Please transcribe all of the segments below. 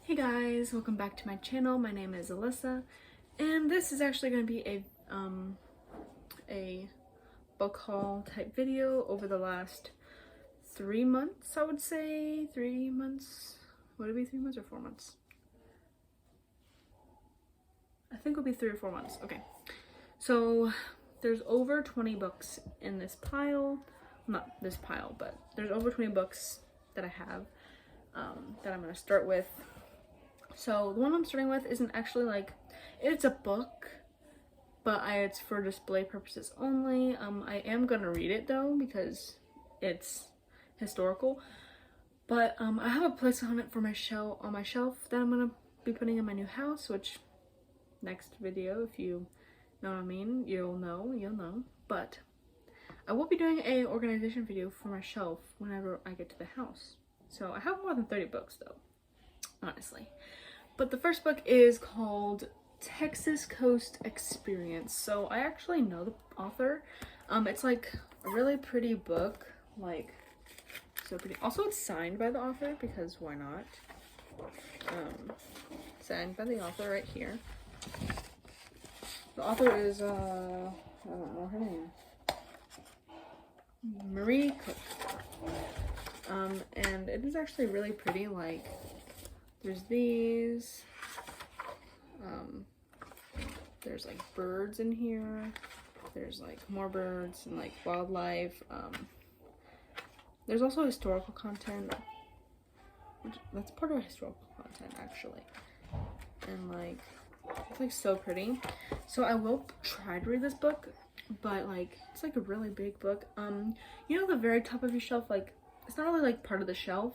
Hey guys, welcome back to my channel. My name is Alyssa, and this is actually going to be a book haul type video over the last 3 months, I would say. 3 months? Would it be 3 months or 4 months? I think it'll be 3 or 4 months. Okay. So there's over 20 books in this pile. Not this pile, but there's over 20 books that I have that I'm going to start with. So the one I'm starting with isn't actually like, it's a book, but it's for display purposes only. I am gonna read it though because it's historical. But I have a place on it for my on my shelf that I'm gonna be putting in my new house, which next video, if you know what I mean, you'll know. But I will be doing a organization video for my shelf whenever I get to the house. So I have more than 30 books though, honestly. But the first book is called Texas Coast Experience. So I actually know the author. It's like a really pretty book, like so pretty. Also, it's signed by the author because why not? Signed by the author right here. The author is I don't know her name. Marie Cook. And it is actually really pretty. Like, there's these, there's like birds in here, there's like more birds and like wildlife. There's also historical content, which that's part of historical content actually, and like it's like so pretty. So I will try to read this book, but like it's like a really big book. You know, the very top of your shelf, like it's not really like part of the shelf,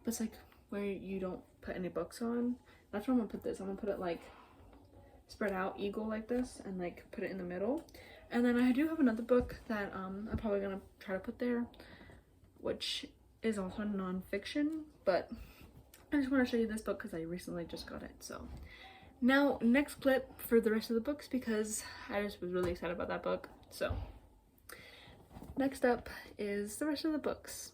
but it's like where you don't put any books on. That's where I'm gonna put this. I'm gonna put it like spread out eagle like this and like put it in the middle. And then I do have another book that I'm probably gonna try to put there, which is also non-fiction, but I just want to show you this book because I recently just got it. So now next clip for the rest of the books because I just was really excited about that book. So next up is the rest of the books.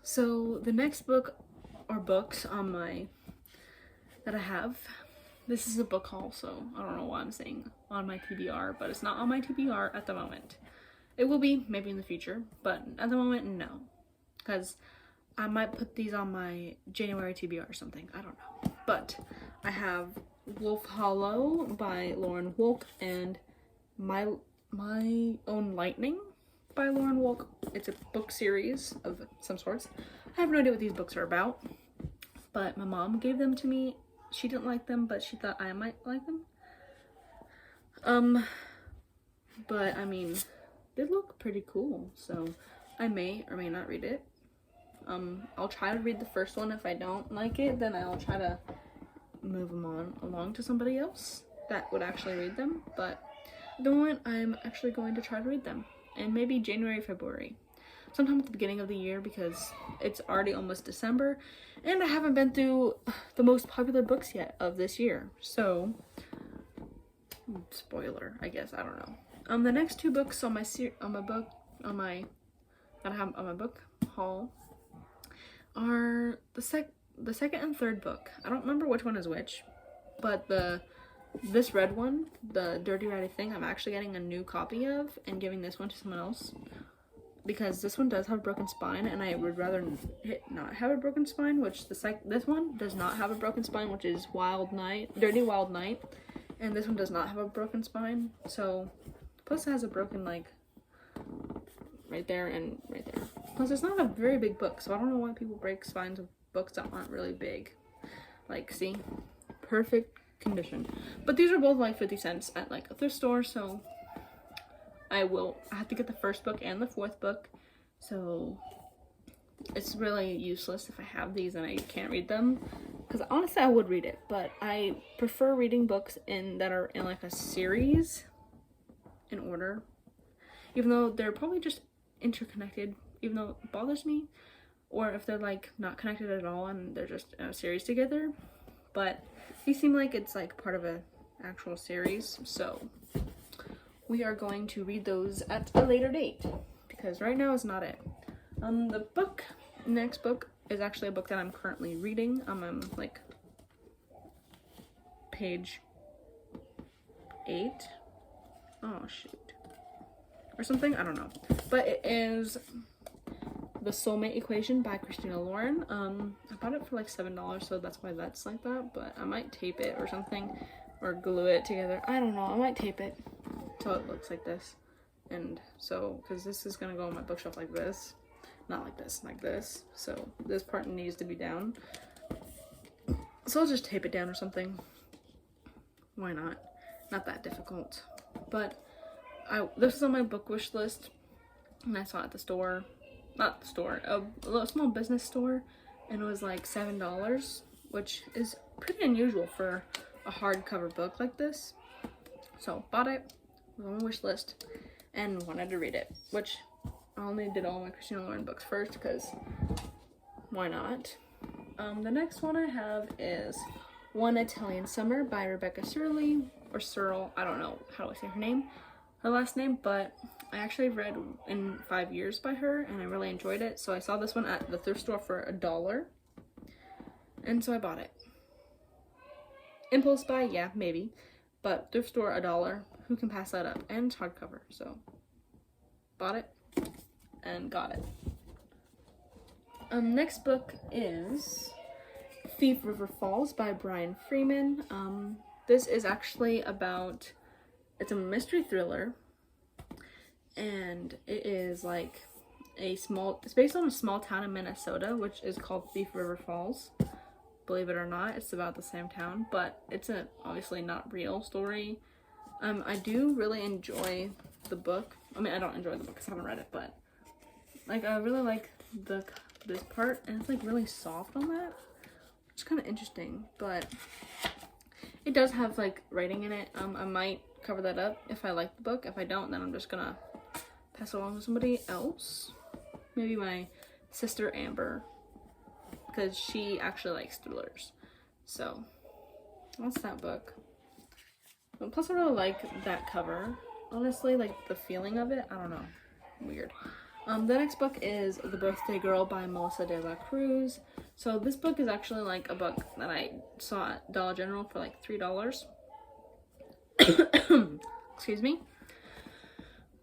So the next book or books on that I have, this is a book haul, so I don't know why I'm saying on my TBR, but it's not on my TBR at the moment. It will be maybe in the future, but at the moment, no, because I might put these on my January TBR or something. I don't know. But I have Wolf Hollow by Lauren Wolk and My Own Lightning by Lauren Wolk. It's a book series of some sorts. I have no idea what these books are about, but my mom gave them to me. She didn't like them, but she thought I might like them. But I mean, they look pretty cool, so I may or may not read it. I'll try to read the first one. If I don't like it, then I'll try to move them along to somebody else that would actually read them. But at the moment, I'm actually going to try to read them. And maybe January, February, sometime at the beginning of the year, because it's already almost December and I haven't been through the most popular books yet of this year. So spoiler, I guess, I don't know. The next 2 books on my book haul are the second and third book. I don't remember which one is which, but this red one, the Dirty Ratty Thing, I'm actually getting a new copy of and giving this one to someone else because this one does have a broken spine and I would rather not have a broken spine, which this one does not have a broken spine, which is Dirty Wild Night, and this one does not have a broken spine. So plus it has a broken like right there and right there. Plus it's not a very big book, so I don't know why people break spines of books that aren't really big. Like, see, perfect condition. But these are both like 50 cents at like a thrift store, so I have to get the first book and the 4th book, so it's really useless if I have these and I can't read them, because honestly I would read it, but I prefer reading books that are in like a series in order, even though they're probably just interconnected, even though it bothers me, or if they're like not connected at all and they're just in a series together. But these seem like it's like part of an actual series, so we are going to read those at a later date because right now is not it. Next book is actually a book that I'm currently reading. I'm like page 8. Oh shoot. Or something, I don't know. But it is The Soulmate Equation by Christina Lauren. I bought it for like $7, so that's why that's like that. But I might tape it or something, or glue it together. I don't know. I might tape it so it looks like this. And so, because this is gonna go on my bookshelf like this, not like this, like this. So this part needs to be down. So I'll just tape it down or something. Why not? Not that difficult. But this is on my book wish list, and I saw it at the store. Not the store, a little small business store, and it was like $7, which is pretty unusual for a hardcover book like this. So bought it, it was on my wish list, and wanted to read it, which I only did all my Christina Lauren books first because why not? The next one I have is One Italian Summer by Rebecca Searle, or Searle, I don't know how I say her last name, but I actually read in 5 years by her, and I really enjoyed it. So I saw this one at the thrift store for $1, and so I bought it. Impulse buy, yeah, maybe, but thrift store $1. Who can pass that up? And it's hardcover, so bought it and got it. Next book is Thief River Falls by Brian Freeman. This is actually about, it's a mystery thriller, and it is like it's based on a small town in Minnesota, which is called Thief River Falls. Believe it or not, it's about the same town, but it's a obviously not real story. I do really enjoy the book. I mean, I don't enjoy the book because I haven't read it, but like I really like this part, and it's like really soft on that, which is kind of interesting. But it does have like writing in it. I might cover that up if I like the book. If I don't, then I'm just gonna pass it along to somebody else, maybe my sister Amber, because she actually likes thrillers. So that's that book. But plus I really like that cover, honestly, like the feeling of it, I don't know, weird. The next book is The Birthday Girl by Melissa de la Cruz. So this book is actually like a book that I saw at Dollar General for like $3. Excuse me.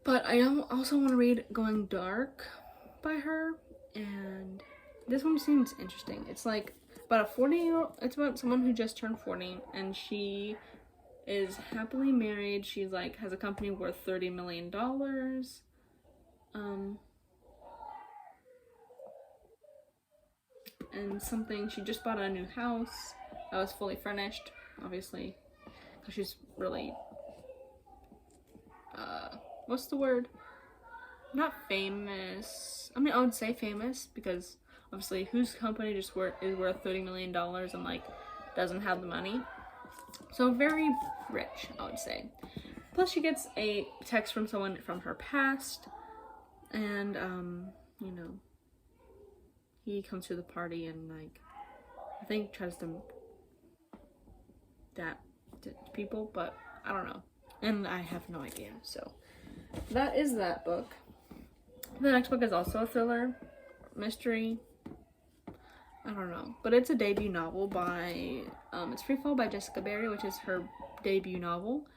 But I also want to read Going Dark by her, and this one seems interesting. It's like about it's about someone who just turned 40, and she is happily married. She's like has a company worth $30 million. And something, she just bought a new house that was fully furnished, obviously, because she's really what's the word? Not famous. I mean, I would say famous, because obviously whose company is worth $30 million and like doesn't have the money. So very rich, I would say. Plus she gets a text from someone from her past, and you know, he comes to the party and like I think tries to people, but I don't know, and I have no idea. So that is that book. The next book is also a thriller, mystery, I don't know, but it's a debut novel by it's Free Fall by Jessica Barry, which is her debut novel.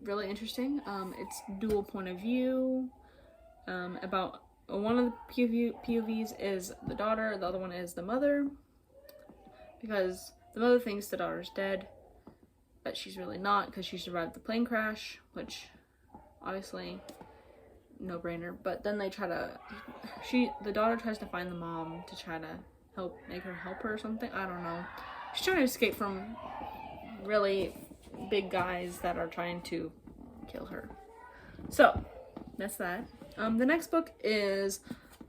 Really interesting. It's dual point of view. About one of the POVs is the daughter, the other one is the mother, because the mother thinks the daughter's dead, but she's really not, because she survived the plane crash, which obviously no brainer. But then they try to the daughter tries to find the mom to try to make her help her or something. I don't know. She's trying to escape from really big guys that are trying to kill her. So that's that. The next book is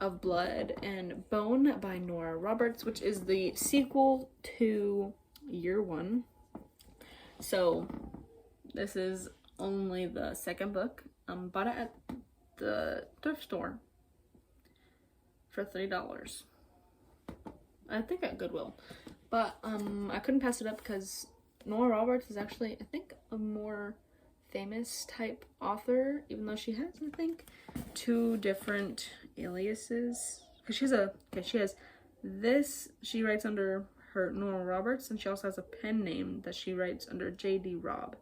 Of Blood and Bone by Nora Roberts, which is the sequel to Year One. So this is only the second book. Bought it at the thrift store for $3. I think at Goodwill. But I couldn't pass it up because Nora Roberts is actually, I think, a more famous type author, even though she has, I think, 2 different aliases. Because she has this, she writes under her Nora Roberts, and she also has a pen name that she writes under J.D. Robb.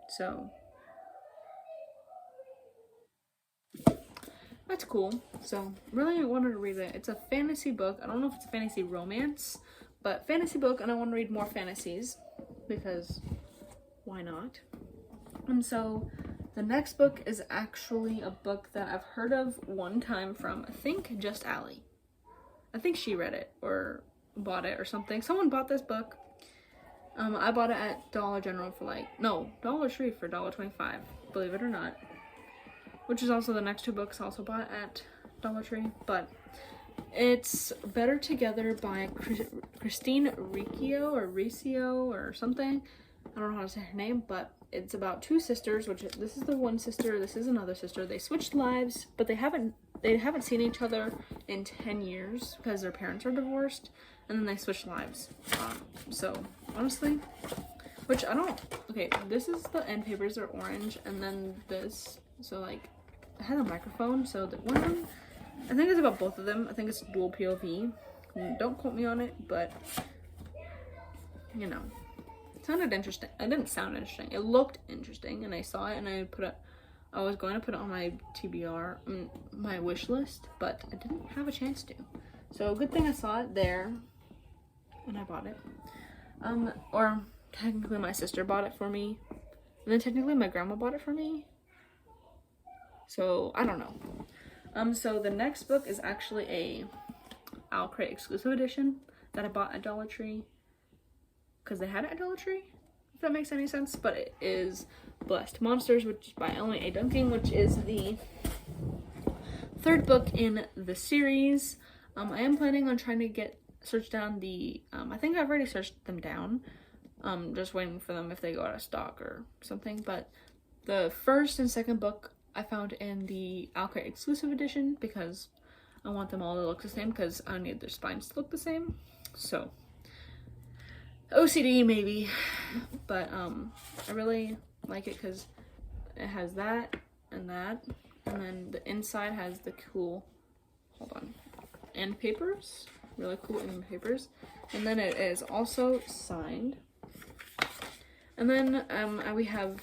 So that's cool. So really wanted to read it. It's a fantasy book. I don't know if it's a fantasy romance, but fantasy book, and I want to read more fantasies because why not? And so the next book is actually a book that I've heard of one time from, I think, just Allie. I think she read it or bought it or something. Someone bought this book. I bought it at Dollar General for Dollar Tree for $1.25, believe it or not. Which is also the next 2 books I also bought at Dollar Tree. But it's Better Together by Christine Riccio or something. I don't know how to say her name, but it's about 2 sisters, which this is the one sister, this is another sister. They switched lives, but they haven't seen each other in 10 years because their parents are divorced, and then they switched lives. So honestly, which I don't, okay, this is the end papers are orange, and then this, so like, it has a microphone, so the one of them, I think it's about both of them. I think it's dual POV. Don't quote me on it, but you know, it sounded interesting. It didn't sound interesting. It looked interesting, and I saw it, and I was going to put it on my TBR, my wish list, but I didn't have a chance to. So good thing I saw it there, and I bought it. Or technically my sister bought it for me, and then technically my grandma bought it for me. So I don't know. So the next book is actually a Owl Crate exclusive edition that I bought at Dollar Tree because they had it at Dollar Tree, if that makes any sense. But it is Blessed Monsters, which is by Emily A. Duncan, which is the 3rd book in the series. I am planning on trying to search down the, I think I've already searched them down. Just waiting for them if they go out of stock or something. But the 1st and 2nd book I found in the Owl Crate exclusive edition because I want them all to look the same because I need their spines to look the same. So OCD maybe, but I really like it because it has that, and then the inside has the cool, end papers, really cool end papers, and then it is also signed. And then we have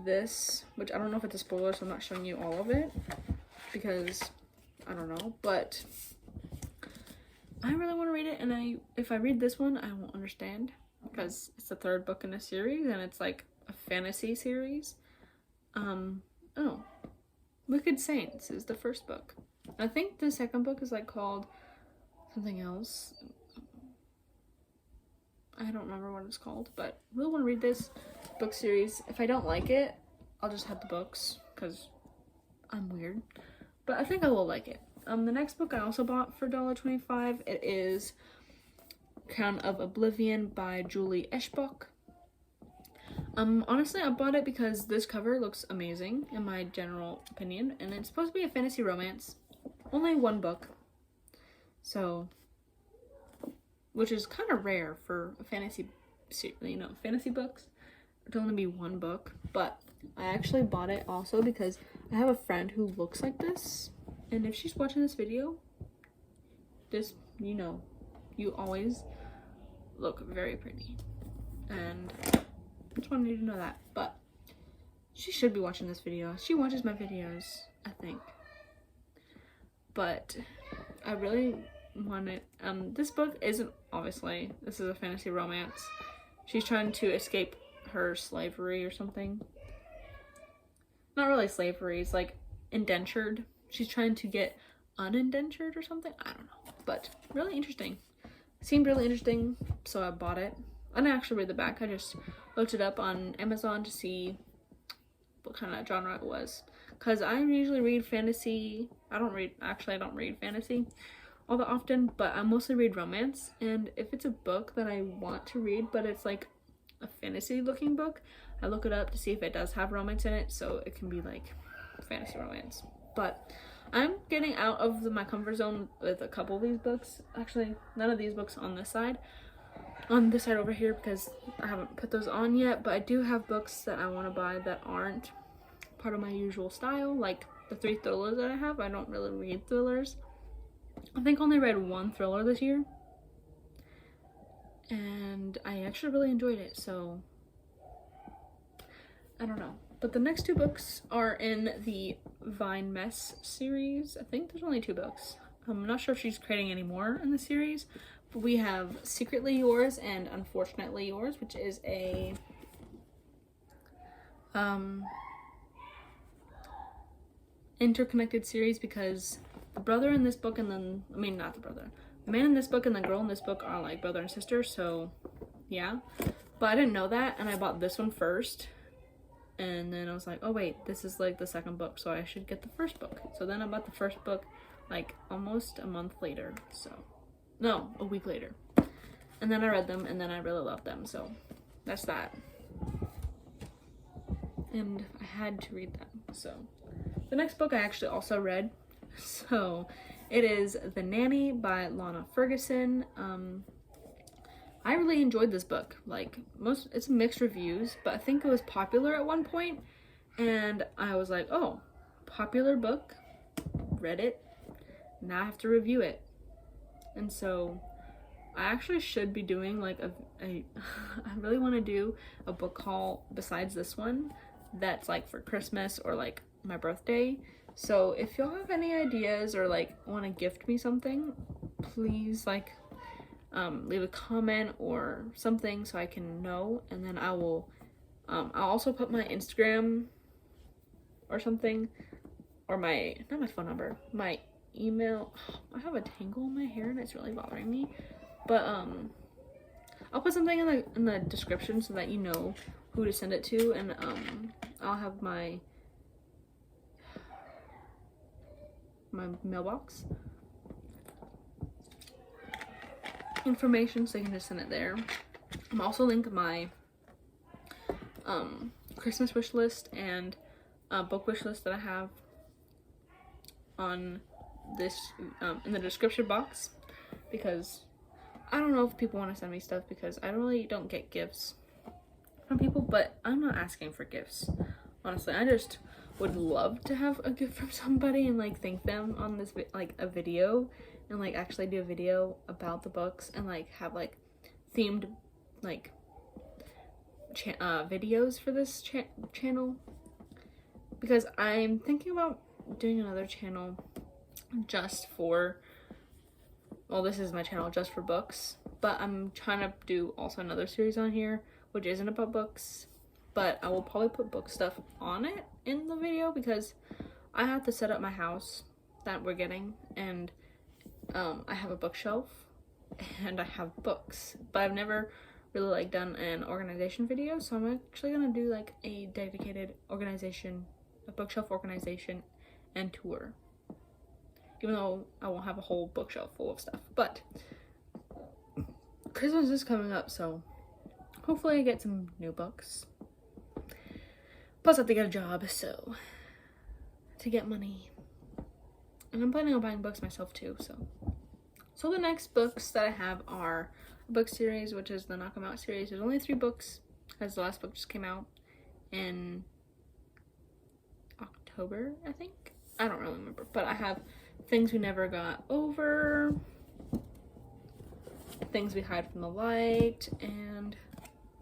this, which I don't know if it's a spoiler, so I'm not showing you all of it because I don't know, but I really want to read it, and if I read this one, I won't understand because it's the 3rd book in a series, and it's like a fantasy series. Oh, Wicked Saints is the 1st book. I think the 2nd book is like called something else. I don't remember what it's called, but I really want to read this book series. If I don't like it, I'll just have the books because I'm weird, but I think I will like it. The next book I also bought for $1.25. It is Crown of Oblivion by Julie Eschbach. Honestly, I bought it because this cover looks amazing in my general opinion, and it's supposed to be a fantasy romance. Only 1 book, so, which is kind of rare for a fantasy, fantasy books to only be 1 book. But I actually bought it also because I have a friend who looks like this, and if she's watching this video, you always look very pretty, and I just wanted you to know that. But she should be watching this video. She watches my videos, I think. But I really want it. This book isn't, obviously, this is a fantasy romance. She's trying to escape her slavery or something. Not really slavery, it's like indentured. She's trying to get unindentured or something. I don't know, but really interesting. Seemed really interesting, so I bought it. I didn't actually read the back. I just looked it up on Amazon to see what kind of genre it was. Because I usually read fantasy. I don't read fantasy all that often, but I mostly read romance. And if it's a book that I want to read, but it's like a fantasy looking book, I look it up to see if it does have romance in it, so it can be like fantasy romance. But I'm getting out of my comfort zone with a couple of these books. Actually, none of these books on this side. on this side over here because I haven't put those on yet, but I do have books that I want to buy that aren't part of my usual style, like the 3 thrillers that I have. I don't really read thrillers. I think I only read 1 thriller this year, and I actually really enjoyed it, so I don't know. But the next 2 books are in the Vine Mess series. I think there's only 2 books. I'm not sure if she's creating any more in the series, but we have Secretly Yours and Unfortunately Yours, which is a interconnected series because the brother in this book and then, I mean, not the brother, the man in this book and the girl in this book are like brother and sister, so yeah. But I didn't know that, and I bought this one first, and then I was like, oh wait, this is like the second book, so I should get the first book. So then I bought the first book like almost a month later, so no, a week later, and then I read them, and then I really loved them, so that's that. And I had to read them. So the next book I actually also read, so it is The Nanny by Lana Ferguson. I really enjoyed this book. Like, it's mixed reviews, but I think it was popular at one point, and I was like, oh, popular book, read it, now I have to review it. And so I actually should be doing like I really want to do a book haul besides this one that's like for Christmas or like my birthday. So if y'all have any ideas or like want to gift me something, please like leave a comment or something so I can know, and then I will I'll also put my Instagram or something, or not my phone number, my email. I have a tangle in my hair and it's really bothering me, but I'll put something in the description so that you know who to send it to, and I'll have my mailbox information so you can just send it there. I'm also link my Christmas wish list and book wish list that I have on this in the description box, because I don't know if people want to send me stuff, because I really don't get gifts from people, but I'm not asking for gifts, honestly. I just would love to have a gift from somebody and like thank them on this like a video, and like actually do a video about the books and like have like themed like videos for this channel, because I'm thinking about doing another channel just for, well, this is my channel just for books, but I'm trying to do also another series on here which isn't about books, but I will probably put book stuff on it in the video because I have to set up my house that we're getting, and I have a bookshelf and I have books, but I've never really like done an organization video, so I'm actually gonna do like a dedicated organization, a bookshelf organization and tour, even though I won't have a whole bookshelf full of stuff. But Christmas is coming up, so hopefully I get some new books. Plus I have to get a job, so to get money. And I'm planning on buying books myself too, so the next books that I have are a book series, which is the Knock 'Em Out series. There's only 3 books, as the last book just came out in October, I think. I don't really remember, but I have Things We Never Got Over, Things We Hide from the Light, and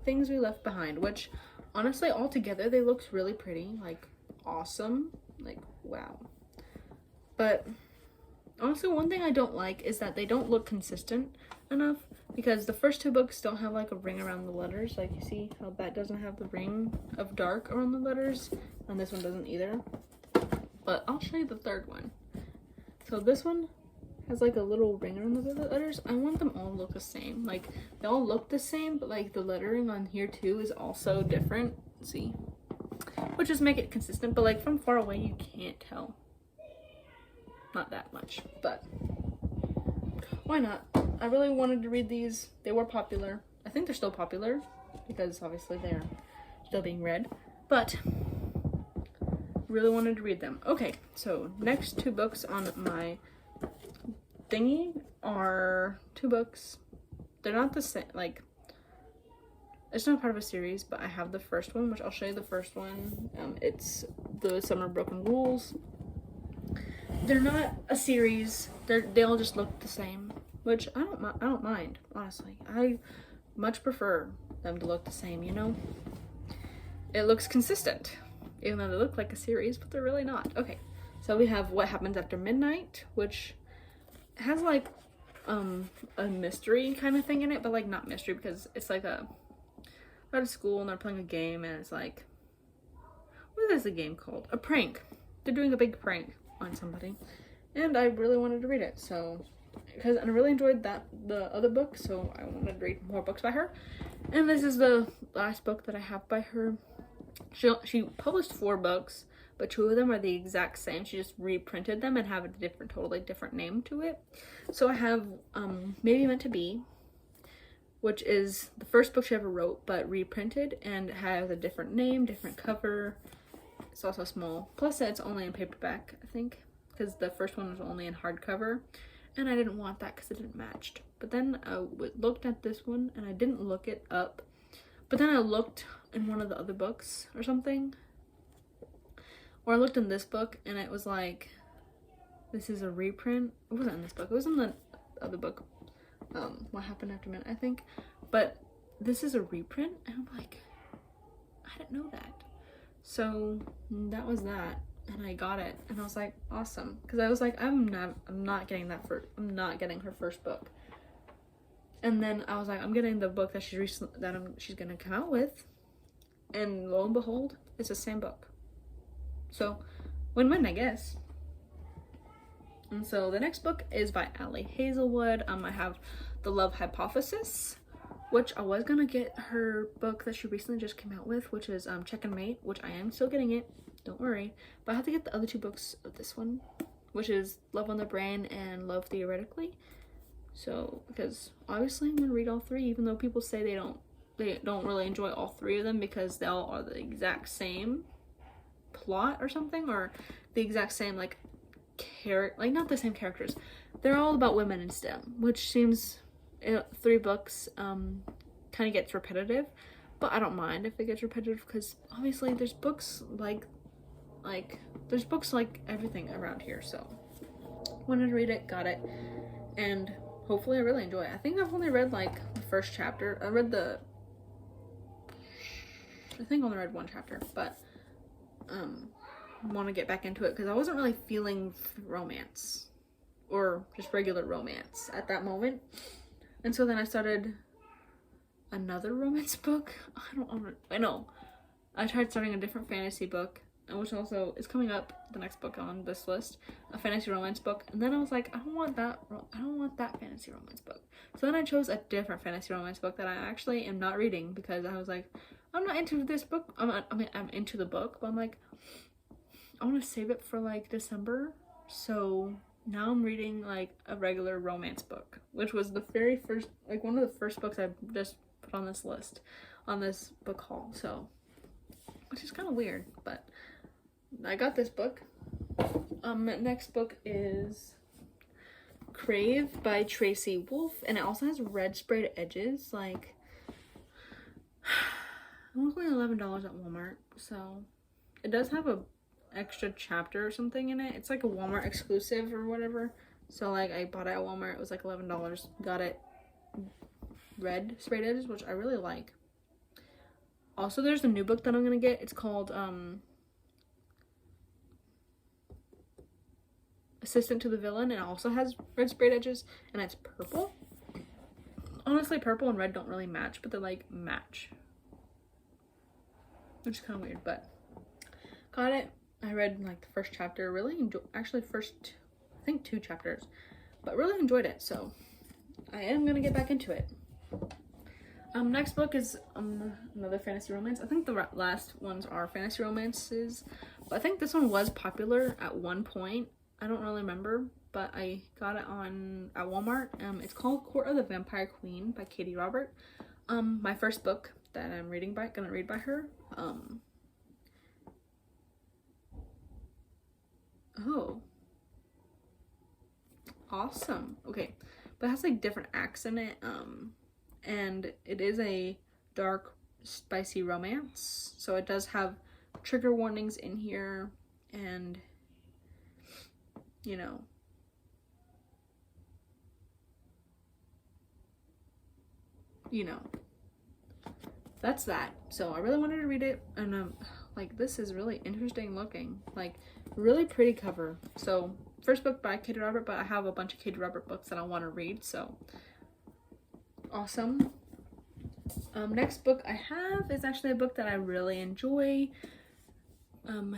Things We Left Behind, which honestly all together they look really pretty, like awesome, like wow. But honestly, one thing I don't like is that they don't look consistent enough, because the first 2 books don't have like a ring around the letters. Like, you see how that doesn't have the ring of dark around the letters, and this one doesn't either. But I'll show you the 3rd one. So this one has like a little ring around the letters. I want them all to look the same. Like, they all look the same, but like the lettering on here too is also different. See? Which just make it consistent, but like from far away you can't tell. Not that much, but why not? I really wanted to read these. They were popular. I think they're still popular because obviously they're still being read, but really wanted to read them. Okay, so next 2 books on my thingy are 2 books. They're not the same, like It's not part of a series, but I have the first one, which I'll show you the first one. It's The Summer Broken Rules. They're not a series. They all just look the same, which I don't mind, honestly. I much prefer them to look the same, you know? It looks consistent, even though they look like a series, but they're really not. Okay, so we have What Happens After Midnight, which has like a mystery kind of thing in it, but like not mystery, because it's like they're out of school and they're playing a game, and it's like, what is the game called? A prank. They're doing a big prank on somebody, and I really wanted to read it, so because I really enjoyed the other book, so I wanted to read more books by her. And this is the last book that I have by her. She published 4 books, but 2 of them are the exact same. She just reprinted them and have a totally different name to it. So I have Maybe Meant to Be, which is the first book she ever wrote, but reprinted, and has a different name, different cover. It's also small. Plus, it's only in paperback, I think, because the first one was only in hardcover, and I didn't want that because it didn't match. But then I looked at this one, and I didn't look it up. But then I looked in one of the other books or something, or I looked in this book, and it was like, this is a reprint. It wasn't in this book. It was in the other book, What Happened After Midnight, I think. But this is a reprint, and I'm like, I didn't know that. So that was that, and I got it, and I was like, awesome, because I was like, I'm not getting her first book. And then I was like, I'm getting the book that she's gonna come out with, and lo and behold, it's the same book. So win-win, I guess. And so the next book is by Ali Hazelwood. I have The Love Hypothesis, which I was gonna get her book that she recently just came out with, which is Check and Mate, which I am still getting it, don't worry. But I have to get the other 2 books of this one, which is Love on the Brain and Love Theoretically. So, because obviously I'm gonna read all 3, even though people say they don't really enjoy all 3 of them because they all are the exact same plot or something, or the exact same like not the same characters. They're all about women in STEM, which seems 3 books kind of gets repetitive, but I don't mind if it gets repetitive, because obviously there's books like there's books like everything around here. So wanted to read it, got it, and hopefully I really enjoy it. I think I've only read like the first chapter. I think I only read 1 chapter, but want to get back into it because I wasn't really feeling romance or just regular romance at that moment. And so then I started another romance book. I tried starting a different fantasy book, which also is coming up, the next book on this list, a fantasy romance book. And then I was like, I don't want that fantasy romance book. So then I chose a different fantasy romance book that I actually am not reading, because I was like, I'm not into this book. I'm into the book, but I'm like, I want to save it for like December. So now I'm reading like a regular romance book, which was the very first, like one of the first books I just put on this list, on this book haul. So, which is kind of weird, but I got this book. Next book is Crave by Tracy Wolf, and it also has red sprayed edges. Like, it was only $11 at Walmart, so it does have a extra chapter or something in it. It's like a Walmart exclusive or whatever. So like I bought it at Walmart. It was like $11. Got it red sprayed edges, which I really like. Also, there's a new book that I'm gonna get. It's called Assistant to the Villain, and it also has red sprayed edges, and it's purple. Honestly, purple and red don't really match, but they like match, which is kind of weird. But got it. I read like the first chapter, really enjoyed, actually first, I think 2 chapters, but really enjoyed it, so I am gonna get back into it. Next book is another fantasy romance. I think the last ones are fantasy romances, but I think this one was popular at one point. I don't really remember, but I got it at Walmart. It's called Court of the Vampire Queen by Katie Robert. My first book that I'm gonna read by her. Oh, awesome. Okay, but it has like different acts in it, and it is a dark spicy romance. So it does have trigger warnings in here, and you know, that's that. So I really wanted to read it, and like, this is really interesting looking, like really pretty cover. So first book by Katie Robert, but I have a bunch of Katie Robert books that I want to read, so awesome. Next book I have is actually a book that I really enjoy, and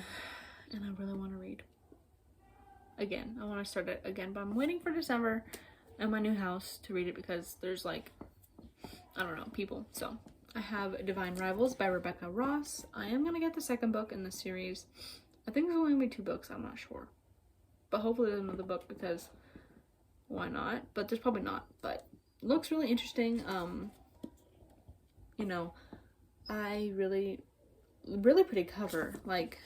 I really want to read again. I want to start it again, but I'm waiting for December and my new house to read it because there's like, I don't know, people. So I have Divine Rivals by Rebecca Ross. I am gonna get the second book in the series. I think there's only gonna be 2 books, I'm not sure, but hopefully there's another book, because why not? But there's probably not, but it looks really interesting. You know, I really pretty cover. Like,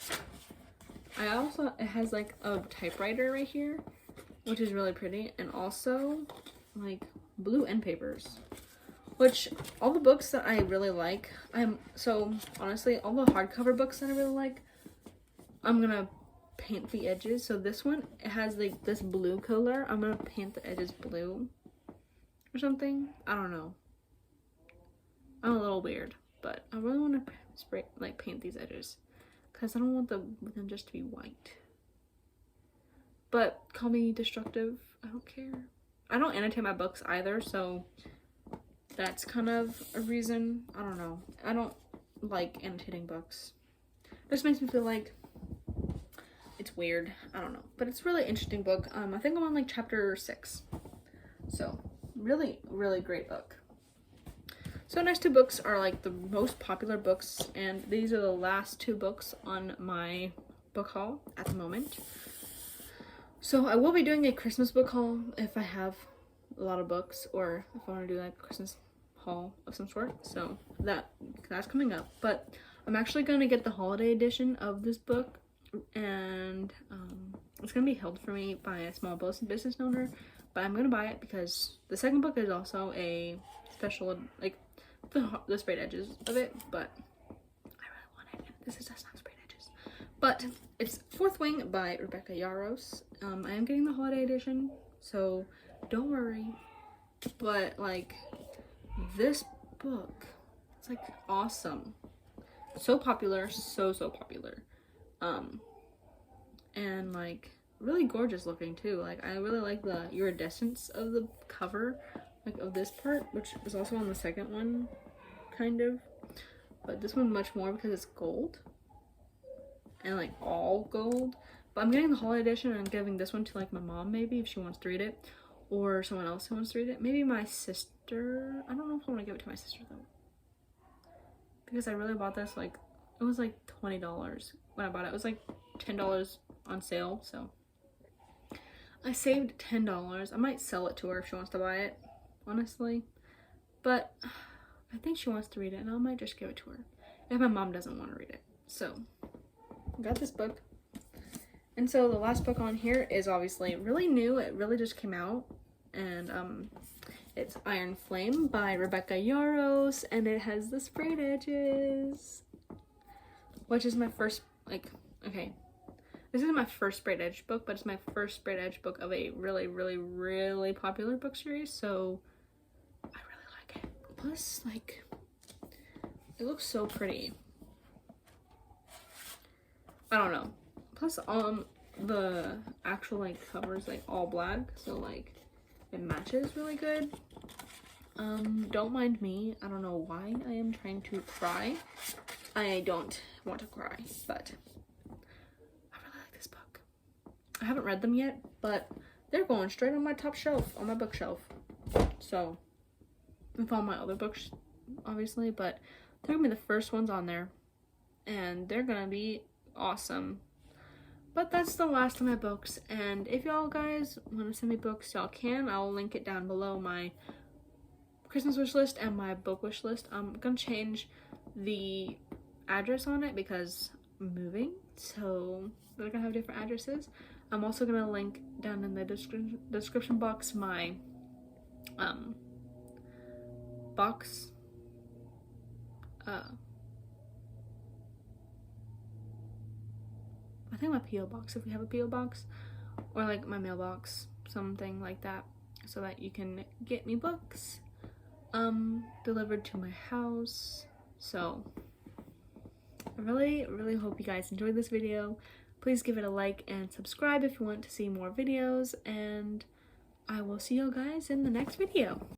it has like a typewriter right here, which is really pretty, and also like blue end papers, which all the books that I really like, so honestly, all the hardcover books that I really like, I'm gonna paint the edges. So this one, it has like this blue color. I'm gonna paint the edges blue or something. I don't know. I'm a little weird, but I really want to paint these edges, because I don't want them just to be white. But call me destructive, I don't care. I don't annotate my books either, so that's kind of a reason. I don't know. I don't like annotating books. It just makes me feel like it's weird. I don't know. But it's a really interesting book. I think I'm on like chapter 6. So really, really great book. So next 2 books are like the most popular books, and these are the last 2 books on my book haul at the moment. So I will be doing a Christmas book haul if I have a lot of books, or if I want to do like a Christmas haul of some sort. So that's coming up. But I'm actually going to get the holiday edition of this book, and it's going to be held for me by a small business owner, but I'm going to buy it because the second book is also a special, like the sprayed edges of it, but I really want it. This is just not sprayed edges. But it's Fourth Wing by Rebecca Yarros. I am getting the holiday edition, so don't worry. But like, this book, it's like awesome. So popular, so popular. And like really gorgeous looking too. Like, I really like the iridescence of the cover, like of this part, which is also on the second one, kind of, but this one much more because it's gold and like all gold. But I'm getting the holiday edition, and I'm giving this one to like my mom, maybe, if she wants to read it, or someone else who wants to read it. Maybe my sister. I don't know if I want to give it to my sister though, because I really bought this, like, it was like $20 when I bought it. It was like $10 on sale, so I saved $10. I might sell it to her if she wants to buy it, honestly, but I think she wants to read it, and I might just give it to her if my mom doesn't want to read it. So I got this book. And so the last book on here is obviously really new. It really just came out, and it's Iron Flame by Rebecca Yarros, and it has the sprayed edges, which is my first, like, okay, this isn't my first sprayed edge book, but it's my first sprayed edge book of a really popular book series, so I really like it. Plus, like, it looks so pretty. I don't know. Plus, the actual, like, cover is, like, all black, so, like, it matches really good. Don't mind me. I don't know why I am trying to cry. I don't want to cry, but I really like this book. I haven't read them yet, but they're going straight on my top shelf, on my bookshelf. So, with all my other books, obviously, but they're gonna be the first ones on there, and they're gonna be awesome. But that's the last of my books, and if y'all guys want to send me books, y'all can. I'll link it down below, my Christmas wish list and my book wish list. I'm gonna change the address on it because I'm moving, so they're gonna have different addresses. I'm also gonna link down in the description box my box I think my P.O. box, if we have a P.O. box, or like my mailbox, something like that, so that you can get me books delivered to my house. So I really hope you guys enjoyed this video. Please give it a like and subscribe if you want to see more videos, and I will see you guys in the next video.